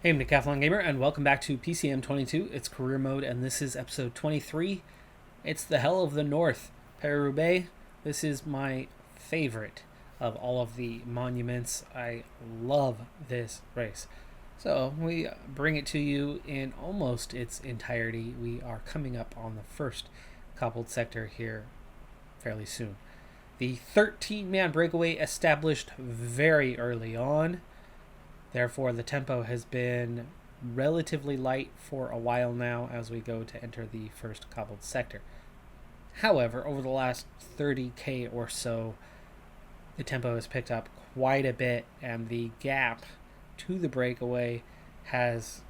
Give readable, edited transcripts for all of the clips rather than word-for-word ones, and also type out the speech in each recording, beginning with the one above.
Hey, I'm Decathlon Gamer, and welcome back to PCM22. It's career mode, and this is episode 23. It's the Hell of the North, Paris-Roubaix. This is my favorite of all of the monuments. I love this race. So we bring it to you in almost its entirety. We are coming up on the first Cobbled sector here fairly soon. The 13-man breakaway established very early on. Therefore, the tempo has been relatively light for a while now as we go to enter the first Cobbled sector. However, over the last 30k or so, the tempo has picked up quite a bit, and the gap to the breakaway has,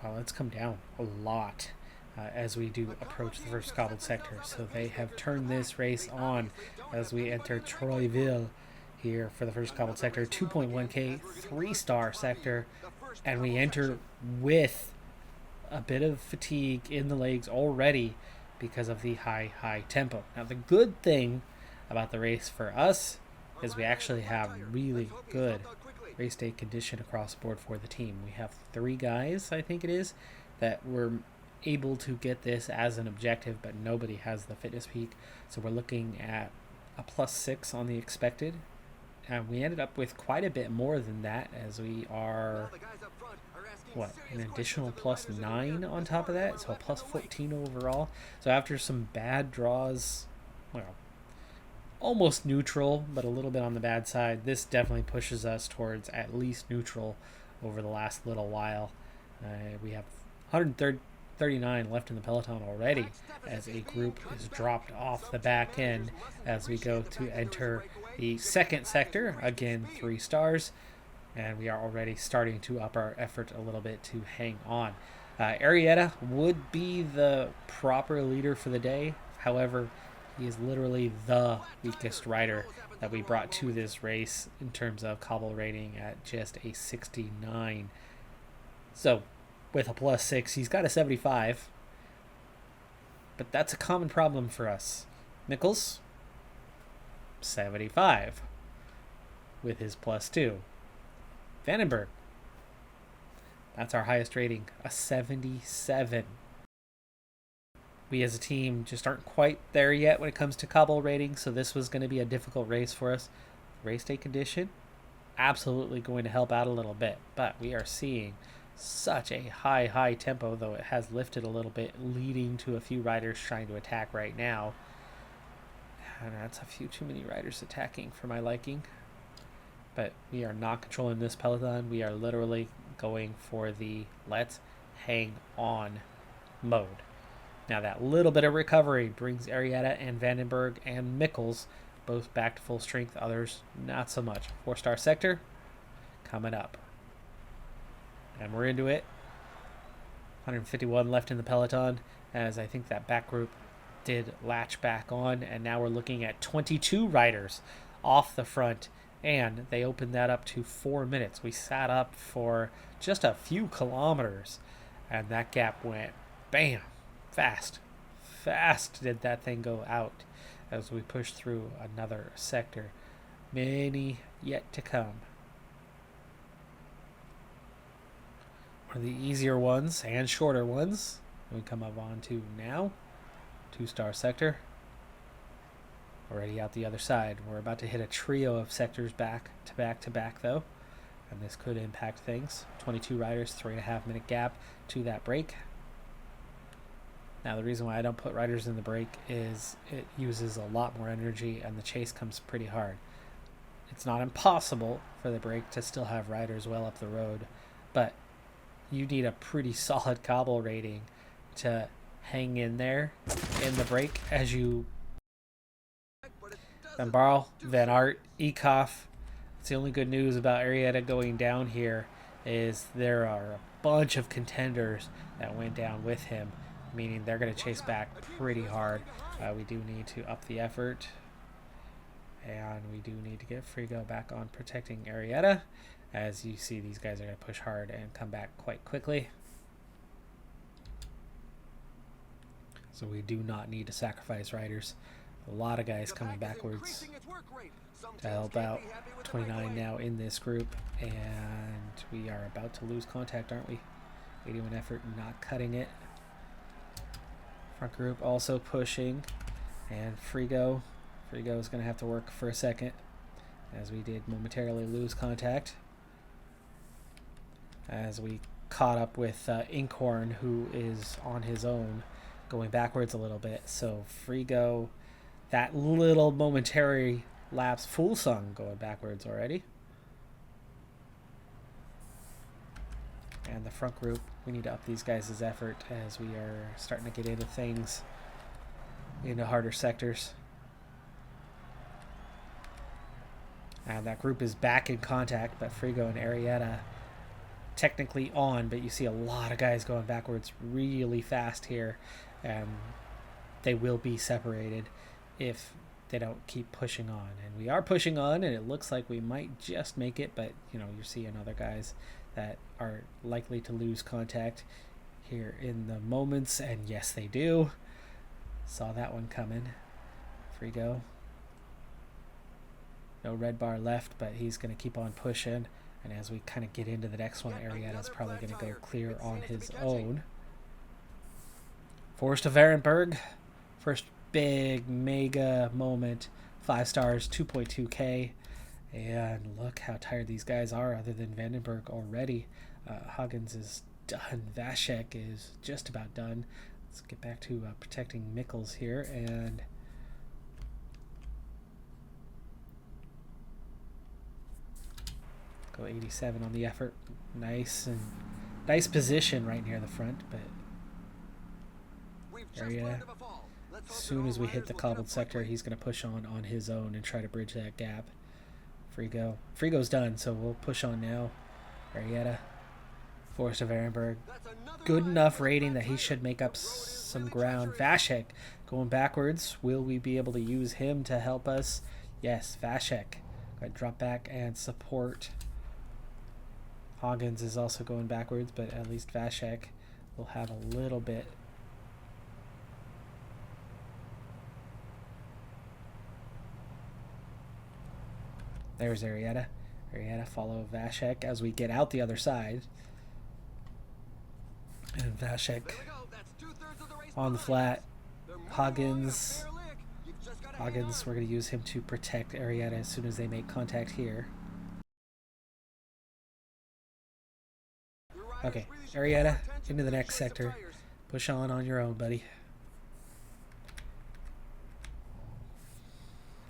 well, it's come down a lot as we do approach the first Cobbled sector. So they have turned this race on as we enter Troyville here for the first Cobbled sector, 2.1k, 3-star sector, and we enter with a bit of fatigue in the legs already because of the high tempo. Now, the good thing about the race for us is we actually have really good race day condition across the board for the team. We have 3 guys, I think it is, that were able to get this as an objective, but nobody has the fitness peak. So we're looking at a +6 on the expected. And we ended up with quite a bit more than that, as we are, an additional +9 on top of that, so a +14 overall. So after some bad draws, well, almost neutral, but a little bit on the bad side, this definitely pushes us towards at least neutral over the last little while. We have 139 left in the Peloton already, as a group is dropped off the back end as we go to enter the second sector, again 3 stars, and we are already starting to up our effort a little bit to hang on. Arietta would be the proper leader for the day. However, he is literally the weakest rider that we brought to this race in terms of cobble rating at just a 69. So with a +6, he's got a 75, but that's a common problem for us. Nichols, 75 with his +2. Vandenberg, that's our highest rating, a 77. We as a team just aren't quite there yet when it comes to cobble rating, so this was going to be a difficult race for us. Race day condition, absolutely going to help out a little bit, but we are seeing such a high tempo, though it has lifted a little bit, leading to a few riders trying to attack right now. And that's a few too many riders attacking for my liking. But we are not controlling this Peloton. We are literally going for the let's hang on mode. Now that little bit of recovery brings Arietta and Vandenberg and Mikkels both back to full strength. Others not so much. 4-star sector coming up. And we're into it. 151 left in the Peloton, as I think that back group did latch back on, and now we're looking at 22 riders off the front, and they opened that up to 4 minutes. We sat up for just a few kilometers, and that gap went bam, fast did that thing go out as we push through another sector. Many yet to come. One of the easier ones and shorter ones we come up on to now. 2-star sector. Already out the other side. We're about to hit a trio of sectors back to back though, and this could impact things. 22 riders, 3.5 minute gap to that break. Now the reason why I don't put riders in the break is it uses a lot more energy and the chase comes pretty hard. It's not impossible for the break to still have riders well up the road, but you need a pretty solid cobble rating to hang in there in the break as you Van Barl, Van Aert, Eekhoff. It's the only good news about Arietta going down here is there are a bunch of contenders that went down with him, meaning they're going to chase back pretty hard. We do need to up the effort, and we do need to get Frigo back on protecting Arietta. As you see, these guys are going to push hard and come back quite quickly. So we do not need to sacrifice riders A lot of guys coming backwards to help out. 29 now in this group, and we are about to lose contact, aren't we? 81 effort, not cutting it. Front group also pushing, and Frigo is going to have to work for a second, as we did momentarily lose contact. As we caught up with Inkhorn, who is on his own, going backwards a little bit. So Frigo, that little momentary lapse, Fulsung going backwards already. And the front group, we need to up these guys' effort as we are starting to get into things, into harder sectors. And that group is back in contact, but Frigo and Arietta technically on, but you see a lot of guys going backwards really fast here. They will be separated if they don't keep pushing on. And we are pushing on, and it looks like we might just make it, but you know, you're seeing other guys that are likely to lose contact here in the moments, and yes, they do. Saw that one coming. Frigo. No red bar left, but he's going to keep on pushing. And as we kind of get into the next one, Arietta's probably going to go clear on his own. Forrest of Ehrenberg. First big, mega moment. 5 stars, 2.2K. And look how tired these guys are, other than Vandenberg already. Huggins is done. Vashek is just about done. Let's get back to protecting Mikkels here. And go 87 on the effort. Nice position right near the front, but area. As soon as we hit the cobbled sector, he's going to push on his own and try to bridge that gap. Frigo's done, so we'll push on now. Arietta. Forrest of Ehrenberg. Good enough rating that he should make up some ground. Vashek going backwards. Will we be able to use him to help us? Yes, Vashek. Got to drop back and support. Hoggins is also going backwards, but at least Vashek will have a little bit. There's Arietta. Arietta follow Vashek as we get out the other side. And Vashek on the flat. Hoggins, we're going to use him to protect Arietta as soon as they make contact here. Okay, Arietta, into the next sector. Push on your own, buddy.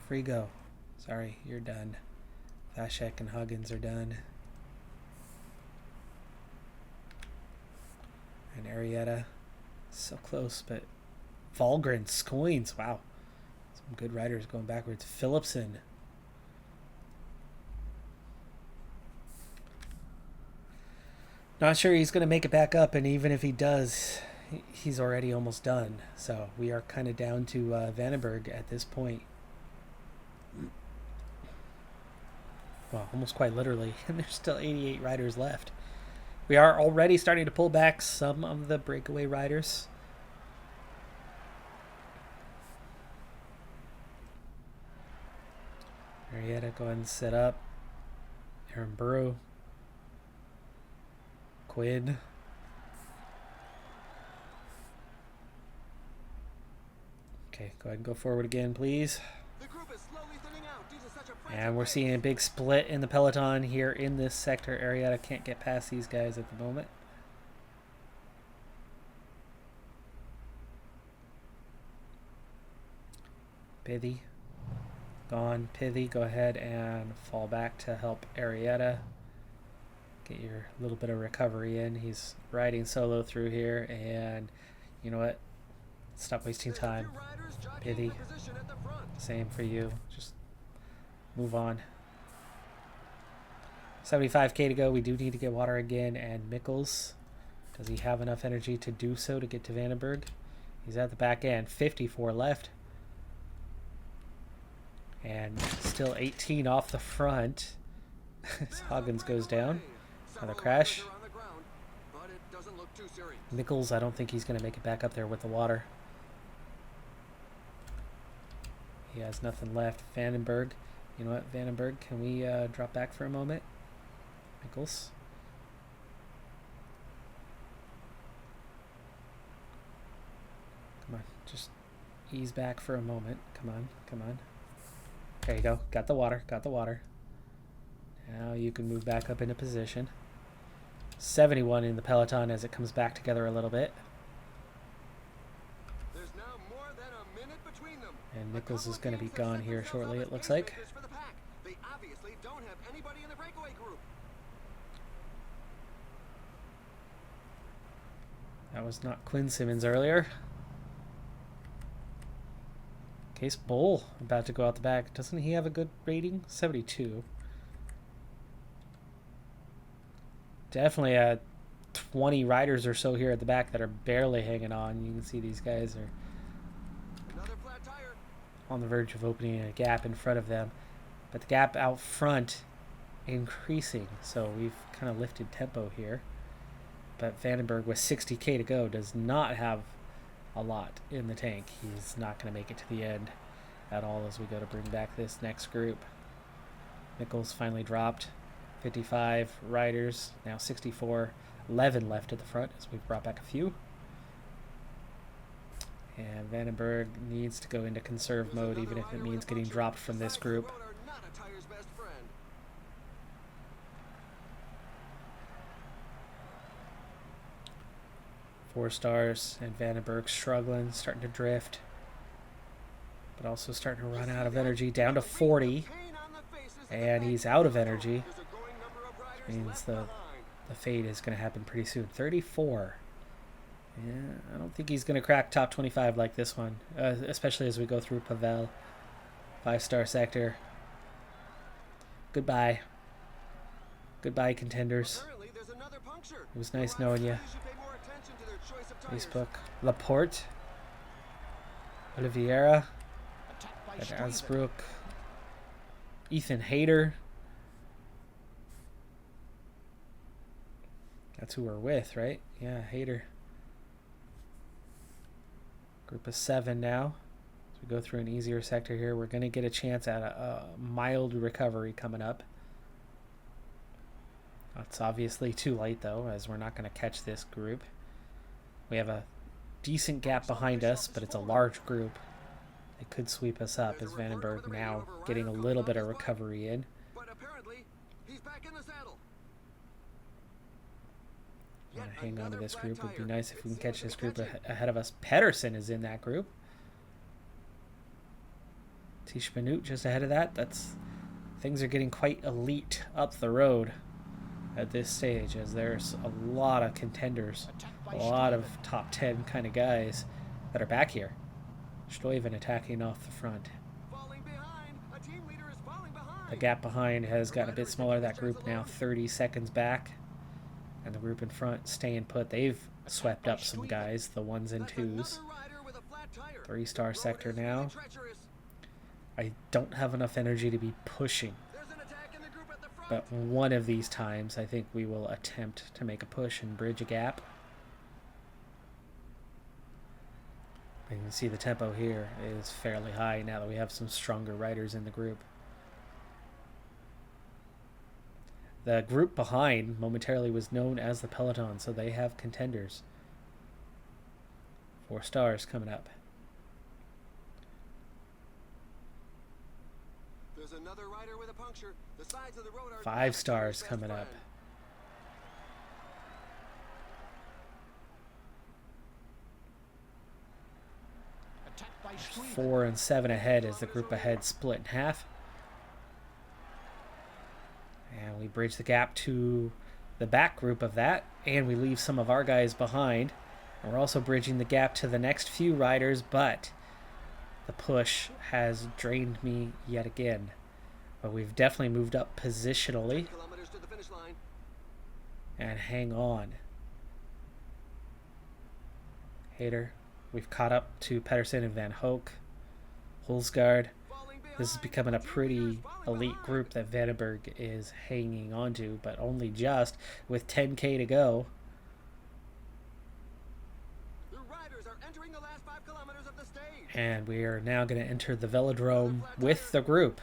Frigo. Sorry, you're done. Vashek and Huggins are done. And Arietta, so close, but Valgren, Scoins, wow. Some good riders going backwards. Phillipson. Not sure he's going to make it back up, and even if he does, he's already almost done. So we are kind of down to Vandenberg at this point. Well, almost quite literally, and there's still 88 riders left. We are already starting to pull back some of the breakaway riders. Arietta, go ahead and set up. Aaron Burrow. Quid. Okay, go ahead and go forward again, please. And we're seeing a big split in the peloton here in this sector. Arietta can't get past these guys at the moment. Pithy. Gone. Pithy, go ahead and fall back to help Arietta. Get your little bit of recovery in. He's riding solo through here, and you know what? Stop wasting time. Pithy. Same for you. Just move on. 75k to go. We do need to get water again. And Mikkels, does he have enough energy to do so to get to Vandenberg? He's at the back end. 54 left. And still 18 off the front. Hoggins goes down. Another crash. Mikkels, I don't think he's going to make it back up there with the water. He has nothing left. Vandenberg. You know what, Vandenberg? Can we drop back for a moment? Nichols. Come on. Just ease back for a moment. Come on. Come on. There you go. Got the water. Got the water. Now you can move back up into position. 71 in the Peloton as it comes back together a little bit. There's now more than a minute between them. And Nichols is going to be gone here shortly, it looks like. They obviously don't have anybody in the breakaway group. That was not Quinn Simmons earlier. Case Bull about to go out the back. Doesn't he have a good rating? 72. Definitely 20 riders or so here at the back that are barely hanging on. You can see these guys are on the verge of opening a gap in front of them. But the gap out front increasing. So we've kind of lifted tempo here. But Vandenberg with 60K to go does not have a lot in the tank. He's not going to make it to the end at all as we go to bring back this next group. Nichols finally dropped. 55 riders, now 64, 11 left at the front as we've brought back a few. And Vandenberg needs to go into conserve mode even if it means getting dropped from this group. 4 stars, and Vandenberg struggling, starting to drift, but also starting to run out of energy, down to 40, and he's out of energy, which means the fade is going to happen pretty soon. 34. Yeah, I don't think he's going to crack top 25 like this one, especially as we go through Pavel. 5-star sector. Goodbye. Goodbye, contenders. It was nice knowing you. Facebook. Laporte. Oliveira. Asbrook. Ethan Hayter. That's who we're with, right? Yeah, Hayter. Group of 7 now. As we go through an easier sector here, we're going to get a chance at a mild recovery coming up. It's obviously too late, though, as we're not going to catch this group. We have a decent gap behind us, but it's a large group. They could sweep us up as Vandenberg now getting a little bit of recovery in. But apparently, he's back in the saddle. Hang on to this group. It would be nice if we can catch this group ahead of us. Pedersen is in that group. Tish Minute just ahead of that. Things are getting quite elite up the road at this stage, as there's a lot of contenders, a lot of top 10 kind of guys that are back here. Stuyven attacking off the front. The gap behind has gotten a bit smaller. That group now 30 seconds back. And the group in front staying put. They've swept up some guys, the 1s and 2s. 3-star sector now. I don't have enough energy to be pushing. But one of these times, I think we will attempt to make a push and bridge a gap. You can see the tempo here is fairly high now that we have some stronger riders in the group. The group behind momentarily was known as the Peloton, so they have contenders. 4 stars coming up. There's another rider with a puncture. The sides of the road are 5 stars coming up. There's 4 and 7 ahead as the group ahead split in half. And we bridge the gap to the back group of that, and we leave some of our guys behind. And we're also bridging the gap to the next few riders, but the push has drained me yet again. But we've definitely moved up positionally. And hang on. Hayter. We've caught up to Pedersen and Van Hoek. Hulsgaard. This is becoming a pretty elite group that Vandenberg is hanging on to, but only just with 10K to go. And we are now going to enter the velodrome with the group.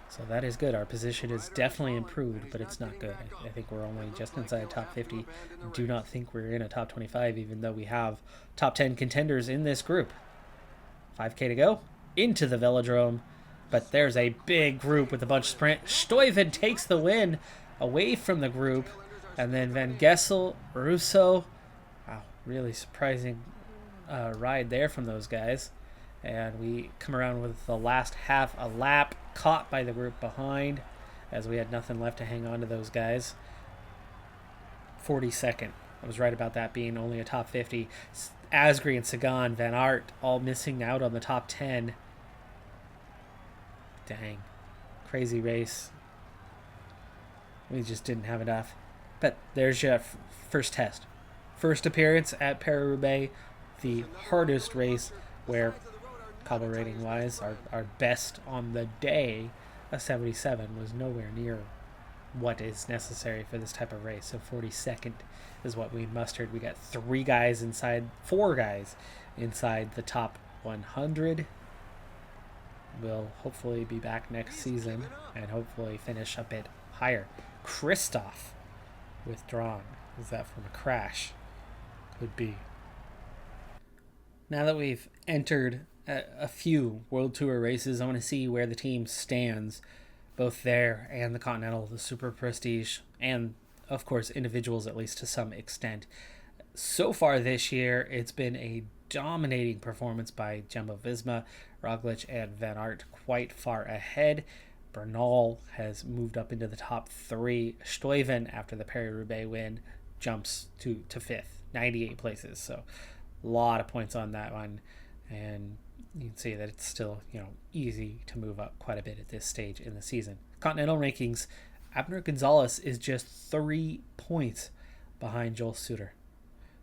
So that is good. Our position is definitely improved, but it's not good. I think we're only just inside top 50. Do not think we're in a top 25, even though we have top 10 contenders in this group. 5K to go into the velodrome, but there's a big group with a bunch of sprint. Stuyven takes the win away from the group, and then Van Gessel, Russo. Wow, really surprising ride there from those guys. And we come around with the last half a lap, caught by the group behind, as we had nothing left to hang on to those guys. 42nd. I was right about that being only a top 50. Asgreen, Sagan, Van Aert all missing out on the top 10. Dang. Crazy race. We just didn't have enough. But there's your first test. First appearance at Paris-Roubaix, the hardest race where, cobble rating wise, our best on the day, a 77, was nowhere near what is necessary for this type of race. So 42nd is what we mustered. We got 4 guys inside the top 100. We'll hopefully be back next season and hopefully finish a bit higher. Christoph withdrawn. Is that from a crash? Could be. Now that we've entered a few World Tour races, I want to see where the team stands, both there and the Continental, the Super Prestige, and of course individuals, at least to some extent. So far this year, it's been a dominating performance by Jumbo-Visma, Roglic, and Van Aert quite far ahead. Bernal has moved up into the top 3. Stuyven, after the Paris-Roubaix win, jumps to 5th, 98 places. So a lot of points on that one, and you can see that it's still, easy to move up quite a bit at this stage in the season. Continental rankings, Abner Gonzalez is just 3 points behind Joel Suter.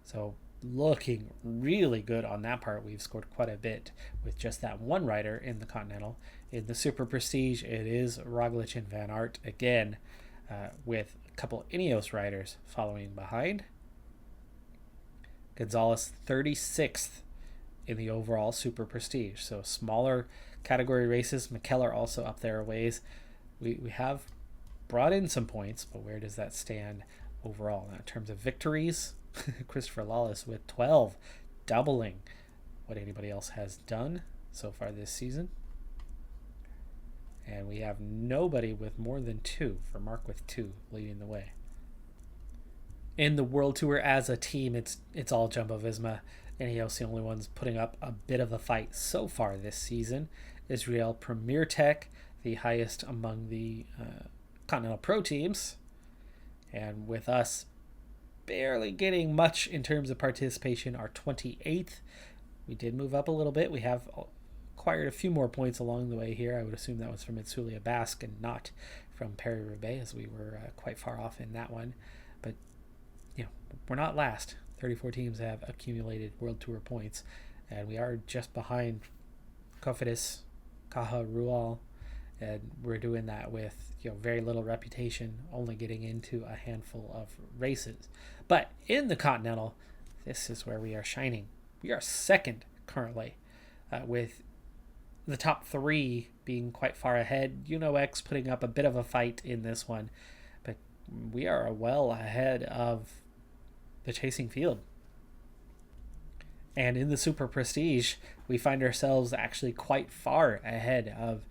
So looking really good on that part. We've scored quite a bit with just that one rider in the Continental. In the Super Prestige, it is Roglic and Van Aert again, with a couple Ineos riders following behind. Gonzalez 36th in the overall Super Prestige. So smaller category races. McKellar also up there a ways. We have brought in some points, but where does that stand overall? Now, in terms of victories, Christopher Lawless with 12, doubling what anybody else has done so far this season. And we have nobody with more than 2, for Mark with 2 leading the way. In the World Tour as a team, it's all Jumbo-Visma. Ineos the only ones putting up a bit of a fight so far this season. Israel Premier Tech, the highest among the Continental Pro teams. And with us barely getting much in terms of participation, are 28th. We did move up a little bit. We have acquired a few more points along the way here. I would assume that was from Itzulia Basque and not from Paris-Roubaix, as we were quite far off in that one. But, we're not last. 34 teams have accumulated World Tour points, and we are just behind Cofidis, Caja Rural, and we're doing that with very little reputation, only getting into a handful of races. But in the Continental, this is where we are shining. We are 2nd currently, with the top 3 being quite far ahead. UNOX putting up a bit of a fight in this one, but we are well ahead of the chasing field. And in the Super Prestige, we find ourselves actually quite far ahead of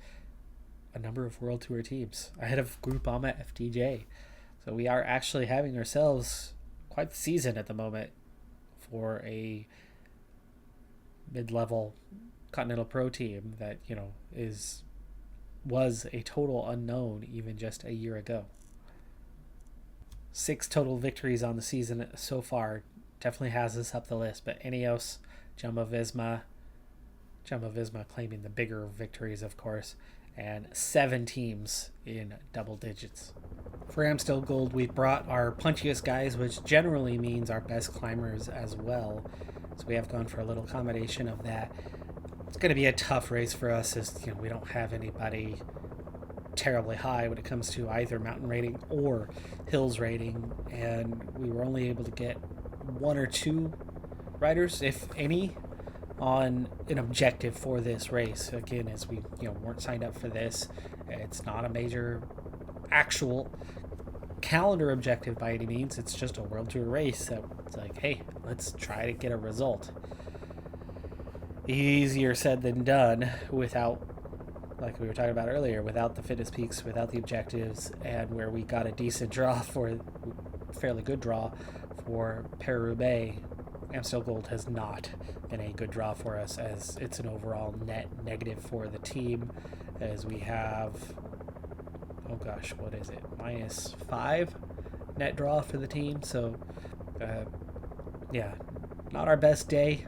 a number of World Tour teams, ahead of Groupama FDJ. So we are actually having ourselves quite the season at the moment for a mid-level Continental Pro team that, was a total unknown even just a year ago. 6 total victories on the season so far definitely has us up the list, but Ineos, Jumbo-Visma claiming the bigger victories, of course, and 7 teams in double digits. For Amstel Gold, we've brought our punchiest guys, which generally means our best climbers as well. So we have gone for a little combination of that. It's going to be a tough race for us, as we don't have anybody terribly high when it comes to either mountain rating or hills rating, and we were only able to get 1 or 2 riders, if any, on an objective for this race. Again, as we weren't signed up for this, it's not a major actual calendar objective by any means. It's just a World Tour race that it's like, hey, let's try to get a result. Easier said than done without, like we were talking about earlier, without the fitness peaks, without the objectives, and where we got a decent draw fairly good draw for Paris-Roubaix. Amstel Gold has not been a good draw for us, as it's an overall net negative for the team, as we have, oh gosh, what is it, -5 net draw for the team. So yeah, not our best day.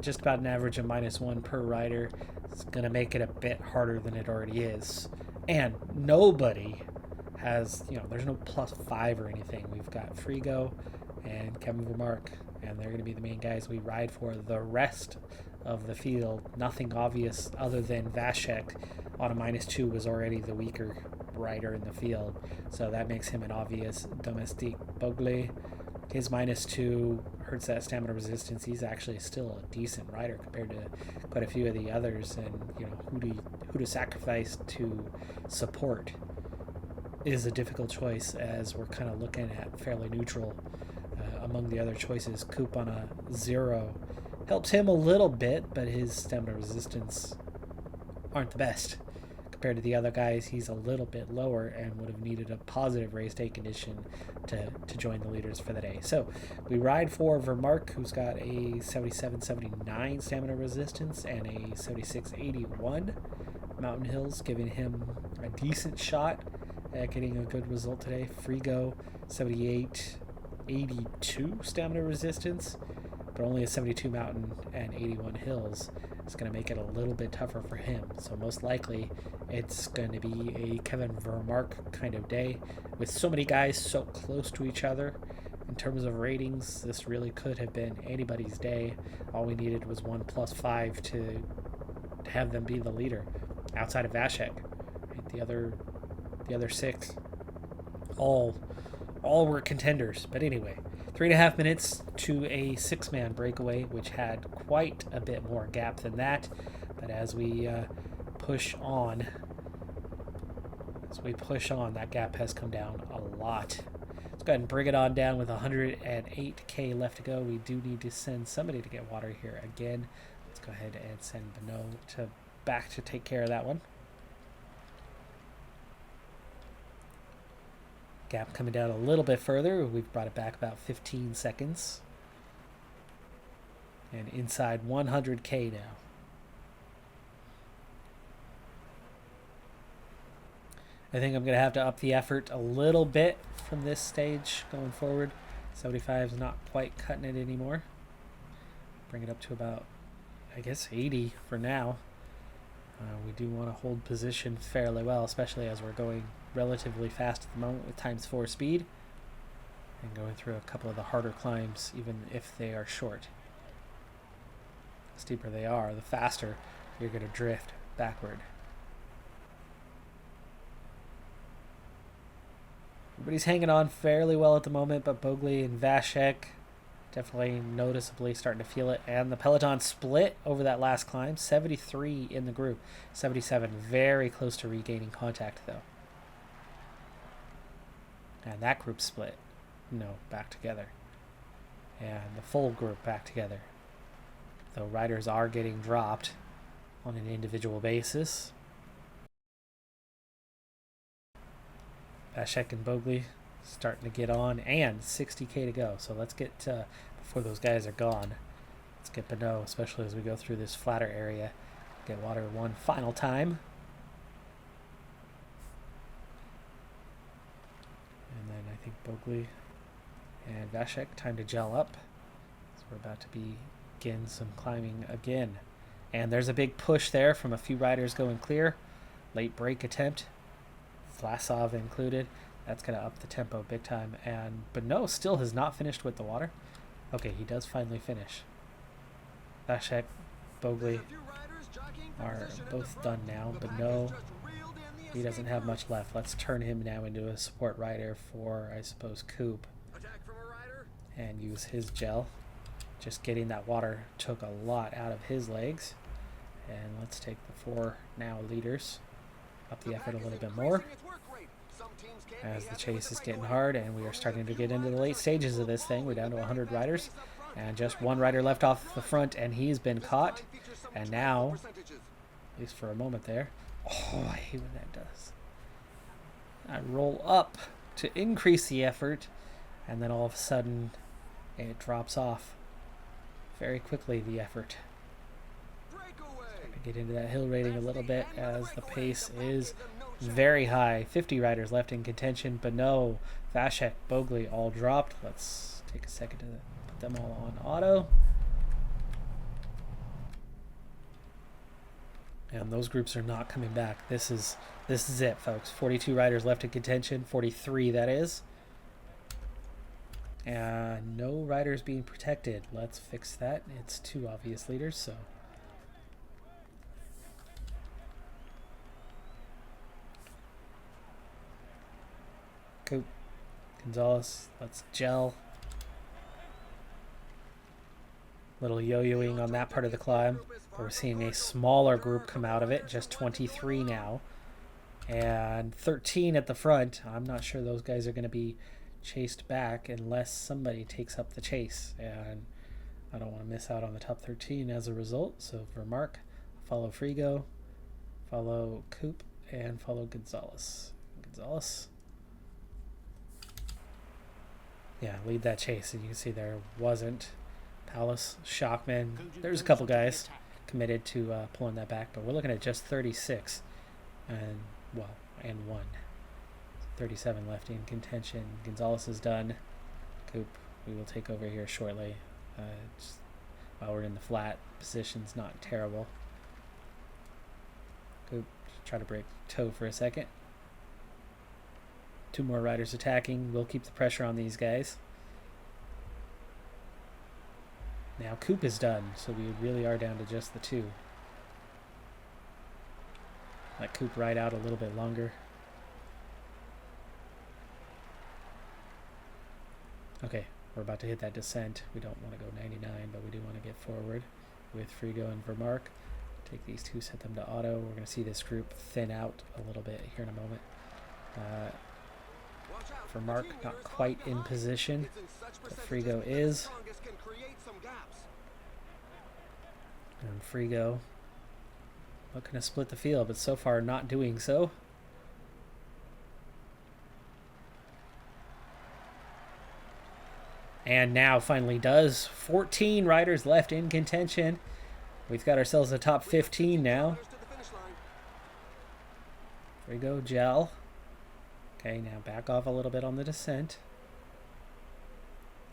Just about an average of -1 per rider. It's going to make it a bit harder than it already is. And nobody has, there's no +5 or anything. We've got Frigo and Kevin Vermark, and they're going to be the main guys we ride for. The rest of the field, nothing obvious other than Vashek on a -2 was already the weaker rider in the field. So that makes him an obvious domestique. Bogle, his -2 hurts that stamina resistance. He's actually still a decent rider compared to quite a few of the others, and who to sacrifice to support is a difficult choice, as we're kind of looking at fairly neutral among the other choices. Coop on a 0 helps him a little bit, but his stamina resistance aren't the best. Compared to the other guys, he's a little bit lower and would have needed a positive race day condition to join the leaders for the day. So we ride for Vermark, who's got a 77-79 stamina resistance and a 76-81 mountain hills, giving him a decent shot at getting a good result today. Frigo, 78-82 stamina resistance, but only a 72 mountain and 81 hills. It's going to make it a little bit tougher for him. So most likely it's going to be a Kevin Vermark kind of day. With so many guys so close to each other in terms of ratings, this really could have been anybody's day. All we needed was 1 +5 to have them be the leader outside of Vashek. Right? The other 6 all were contenders. But anyway, 3.5 minutes to a 6-man breakaway, which had quite a bit more gap than that. But as we push on, that gap has come down a lot. Let's go ahead and bring it on down with 108K left to go. We do need to send somebody to get water here again. Let's go ahead and send Beno back to take care of that one. Gap coming down a little bit further. We've brought it back about 15 seconds. And inside 100K now. I think I'm going to have to up the effort a little bit from this stage going forward. 75 is not quite cutting it anymore. Bring it up to about, I guess, 80 for now. We do want to hold position fairly well, especially as we're going relatively fast at the moment with ×4 speed and going through a couple of the harder climbs, even if they are short. The steeper they are, the faster you're going to drift backward. Everybody's hanging on fairly well at the moment, but Bogle and Vashek definitely noticeably starting to feel it. And the Peloton split over that last climb. 73 in the group. 77 very close to regaining contact, though. And that group split. No, back together. And the full group back together. Though riders are getting dropped on an individual basis. Vashek and Bogle starting to get on, and 60K to go. So let's get, before those guys are gone, let's get Beno, especially as we go through this flatter area. Get water one final time. And then I think Bogle and Vashek, time to gel up. So we're about to begin some climbing again. And there's a big push there from a few riders going clear. Late break attempt. Vlasov included. That's going to up the tempo big time. And Beno still has not finished with the water. Okay, he does finally finish. Vashek, Bogle are both done now. Beno, he doesn't have much left. Let's turn him now into a support rider for, I suppose, Coop. And use his gel. Just getting that water took a lot out of his legs. And let's take the 4 now leaders up the effort a little bit more as the chase is getting hard, and we are starting to get into the late stages of this thing. We're down to 100 riders and just 1 rider left off the front, and he's been caught. And now, at least for a moment there, oh, I hate when that does. I roll up to increase the effort, and then all of a sudden it drops off very quickly, the effort. Get into that hill rating a little bit as the pace is very high. 50 riders left in contention, but no, Vashek, Bogley all dropped. Let's take a second to put them all on auto. And those groups are not coming back. This is it, folks. 42 riders left in contention, 43 that is. And no riders being protected. Let's fix that. It's 2 obvious leaders, so Coop, Gonzalez, let's gel. Little yo-yoing on that part of the climb. But we're seeing a smaller group come out of it, just 23 now. And 13 at the front. I'm not sure those guys are going to be chased back unless somebody takes up the chase. And I don't want to miss out on the top 13 as a result. So for Mark, follow Frigo, follow Coop, and follow Gonzalez. Gonzalez. Yeah, lead that chase, and you can see there wasn't Palace, Shockman. There's a couple guys committed to pulling that back, but we're looking at just 36, and 1. 37 left in contention. Gonzalez is done. Coop, we will take over here shortly. Just while we're in the flat, position's not terrible. Coop, try to break toe for a second. 2 more riders attacking. We'll keep the pressure on these guys. Now Coop is done, so we really are down to just the 2. Let Coop ride out a little bit longer. Okay, we're about to hit that descent. We don't want to go 99, but we do want to get forward with Frigo and Vermark. Take these 2, set them to auto. We're going to see this group thin out a little bit here in a moment. Vermark not quite in position, but Frigo is. And Frigo looking to split the field, but so far not doing so. And now finally does. 14 riders left in contention. We've got ourselves a top 15 now. Frigo, gel. Okay, now back off a little bit on the descent.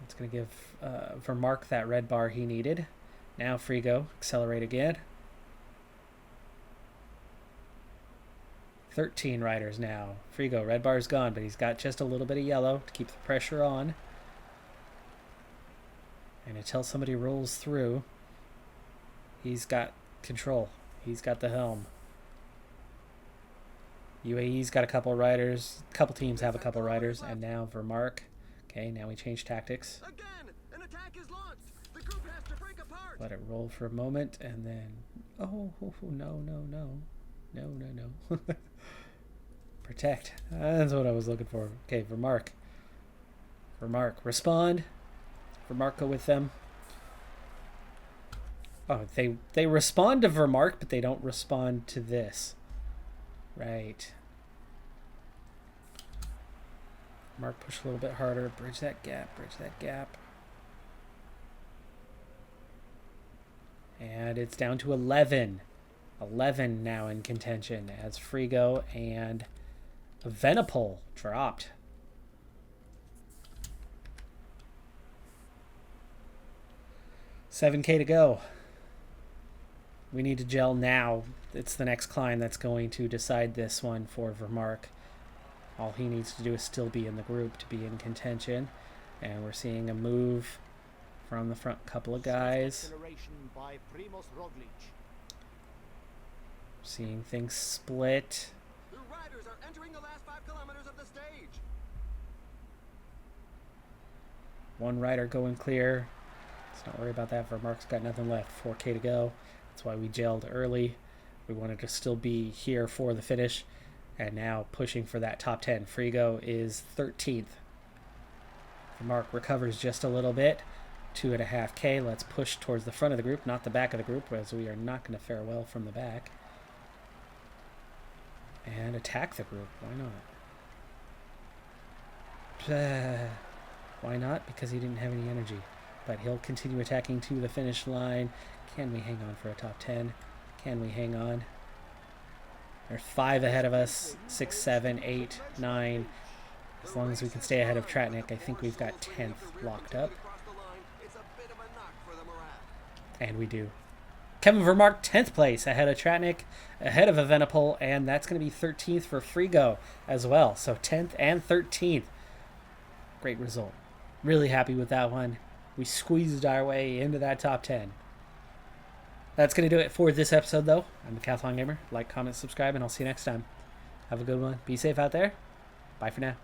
It's going to give Vermark that red bar he needed. Now Frigo, accelerate again. 13 riders now. Frigo, red bar's gone, but he's got just a little bit of yellow to keep the pressure on. And until somebody rolls through, he's got control. He's got the helm. UAE's got a couple riders. A couple teams have a couple riders. And now Vermark. Okay, now we change tactics. Again, an attack is launched. The group has to break apart. Let it roll for a moment, and then... Oh, no. No. Protect. That's what I was looking for. Okay, Vermark. Respond. Vermark go with them. Oh, they respond to Vermark, but they don't respond to this. Right. Mark push a little bit harder. Bridge that gap. And it's down to 11. 11 now in contention as Frigo and Venipol dropped. $7K to go. We need to gel now. It's the next climb that's going to decide this one for Vermark. All he needs to do is still be in the group to be in contention. And we're seeing a move from the front couple of guys. Seeing things split. The riders are entering the last 5 kilometers of the stage. One rider going clear. Let's not worry about that. Vermark's got nothing left. 4K to go. That's why we jailed early. We wanted to still be here for the finish. And now pushing for that top 10. Frigo is 13th. Vermark recovers just a little bit. 2.5K. Let's push towards the front of the group, not the back of the group, as we are not going to fare well from the back. And attack the group. Why not? Why not? Because he didn't have any energy. But he'll continue attacking to the finish line. Can we hang on for a top 10? Can we hang on? There's 5 ahead of us. 6, 7, 8, 9. As long as we can stay ahead of Tratnik, I think we've got 10th locked up. And we do. Kevin Vermark, 10th place, ahead of Tratnik, ahead of Evenepoel, and that's going to be 13th for Frigo as well. So 10th and 13th. Great result. Really happy with that one. We squeezed our way into that top 10. That's going to do it for this episode, though. I'm the Decathlon Gamer. Like, comment, subscribe, and I'll see you next time. Have a good one. Be safe out there. Bye for now.